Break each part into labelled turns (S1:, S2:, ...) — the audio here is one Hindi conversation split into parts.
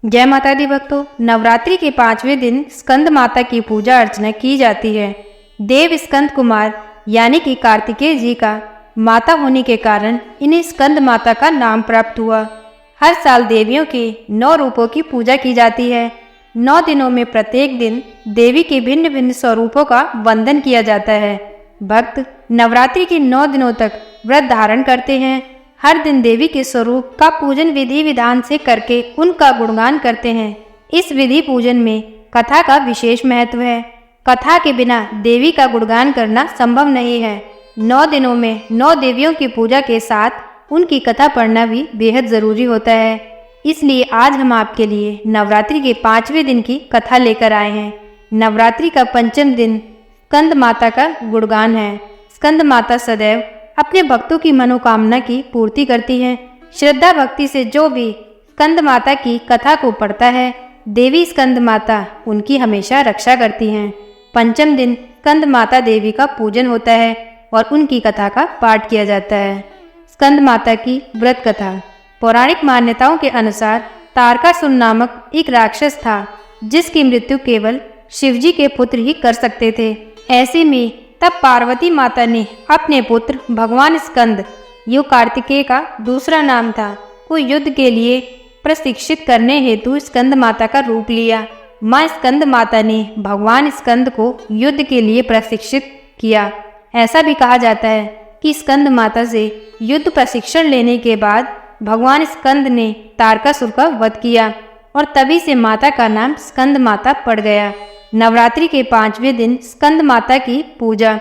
S1: जय माता दी भक्तों, नवरात्रि के 5वें दिन स्कंद माता की पूजा अर्चना की जाती है। देव स्कंद कुमार यानी कि कार्तिकेय जी का माता होने के कारण इन्हें स्कंद माता का नाम प्राप्त हुआ। हर साल देवियों के 9 रूपों की पूजा की जाती है। 9 दिनों में प्रत्येक दिन देवी के भिन्न भिन्न स्वरूपों का वंदन किया जाता है। भक्त नवरात्रि के 9 दिनों तक व्रत धारण करते हैं। हर दिन देवी के स्वरूप का पूजन विधि विधान से करके उनका गुणगान करते हैं। इस विधि पूजन में कथा का विशेष महत्व है। कथा के बिना देवी का गुणगान करना संभव नहीं है। 9 दिनों में 9 देवियों की पूजा के साथ उनकी कथा पढ़ना भी बेहद जरूरी होता है। इसलिए आज हम आपके लिए नवरात्रि के 5वें दिन की कथा लेकर आए हैं। नवरात्रि का 5वां दिन स्कंद माता का गुणगान है। स्कंद माता सदैव अपने भक्तों की मनोकामना की पूर्ति करती हैं। श्रद्धा भक्ति से जो भी स्कंद माता की कथा को पढ़ता है, देवी स्कंद माता उनकी हमेशा रक्षा करती हैं। 5वें दिन स्कंद माता देवी का पूजन होता है और उनकी कथा का पाठ किया जाता है। स्कंद माता की व्रत कथा। पौराणिक मान्यताओं के अनुसार तारकासुर नामक एक राक्षस था, जिसकी मृत्यु केवल शिवजी के पुत्र ही कर सकते थे। ऐसे में तब पार्वती माता ने अपने पुत्र भगवान स्कंद, यो कार्तिकेय का दूसरा नाम था, को युद्ध के लिए प्रशिक्षित करने हेतु स्कंद माता का रूप लिया। माँ स्कंद माता ने भगवान स्कंद को युद्ध के लिए प्रशिक्षित किया। ऐसा भी कहा जाता है कि स्कंद माता से युद्ध प्रशिक्षण लेने के बाद भगवान स्कंद ने तारकासुर का वध किया और तभी से माता का नाम स्कंद माता पड़ गया। नवरात्रि के 5वें दिन स्कंद माता की पूजा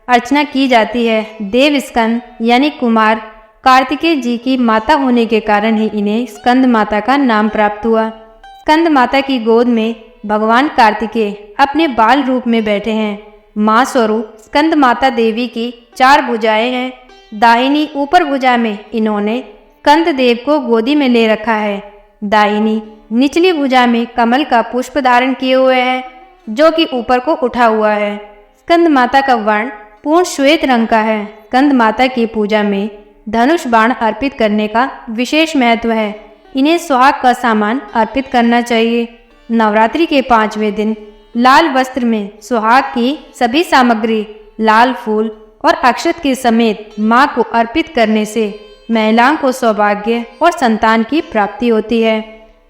S1: अर्चना की जाती है। देव स्कंद यानी कुमार कार्तिकेय जी की माता होने के कारण ही इन्हें स्कंद माता का नाम प्राप्त हुआ। स्कंद माता की गोद में भगवान कार्तिकेय अपने बाल रूप में बैठे हैं। माँ स्वरूप स्कंद माता देवी की 4 भुजाएं हैं। दाहिनी ऊपर भुजा में इन्होंने स्कंद देव को गोदी में ले रखा है। दाहिनी निचली भुजा में कमल का पुष्प धारण किए हुए है, जो कि ऊपर को उठा हुआ है। स्कंद माता का वर्ण पूर्ण श्वेत रंग का है। स्कंद माता की पूजा में धनुष बाण अर्पित करने का विशेष महत्व है। इन्हें सुहाग का सामान अर्पित करना चाहिए। नवरात्रि के 5वें दिन लाल वस्त्र में सुहाग की सभी सामग्री, लाल फूल और अक्षत के समेत माँ को अर्पित करने से महिलाओं को सौभाग्य और संतान की प्राप्ति होती है।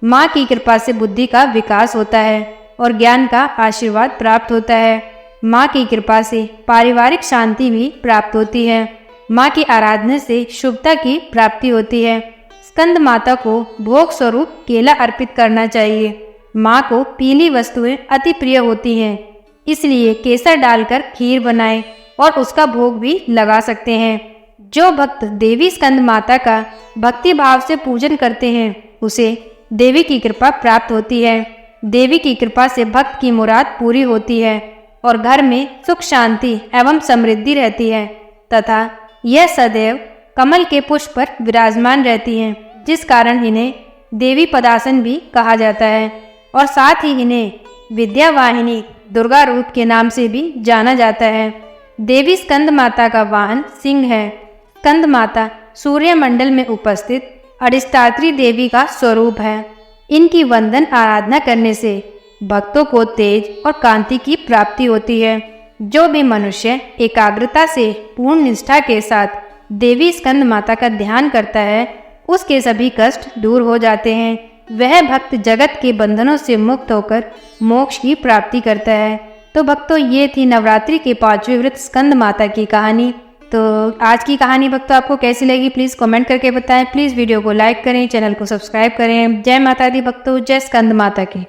S1: माँ की कृपा से बुद्धि का विकास होता है और ज्ञान का आशीर्वाद प्राप्त होता है। माँ की कृपा से पारिवारिक शांति भी प्राप्त होती है। माँ की आराधना से शुभता की प्राप्ति होती है। स्कंद माता को भोग स्वरूप केला अर्पित करना चाहिए। माँ को पीली वस्तुएं अति प्रिय होती हैं, इसलिए केसर डालकर खीर बनाएं और उसका भोग भी लगा सकते हैं। जो भक्त देवी स्कंद माता का भक्ति भाव से पूजन करते हैं, उसे देवी की कृपा प्राप्त होती है। देवी की कृपा से भक्त की मुराद पूरी होती है और घर में सुख शांति एवं समृद्धि रहती है तथा यह सदैव कमल के पुष्प पर विराजमान रहती हैं, जिस कारण इन्हें देवी पदासन भी कहा जाता है और साथ ही इन्हें विद्या वाहिनी दुर्गा रूप के नाम से भी जाना जाता है। देवी स्कंद माता का वाहन सिंह है। स्कंद माता सूर्य मंडल में उपस्थित अधिष्ठात्री देवी का स्वरूप है। इनकी वंदन आराधना करने से भक्तों को तेज और कांति की प्राप्ति होती है। जो भी मनुष्य एकाग्रता से पूर्ण निष्ठा के साथ देवी स्कंद माता का ध्यान करता है, उसके सभी कष्ट दूर हो जाते हैं। वह भक्त जगत के बंधनों से मुक्त होकर मोक्ष की प्राप्ति करता है। तो भक्तों, ये थी नवरात्रि के 5वें व्रत स्कंद माता की कहानी। तो आज की कहानी भक्तों आपको कैसी लगी, प्लीज़ कमेंट करके बताएं। प्लीज़ वीडियो को लाइक करें, चैनल को सब्सक्राइब करें। जय माता दी भक्तों, जय स्कंद माता की।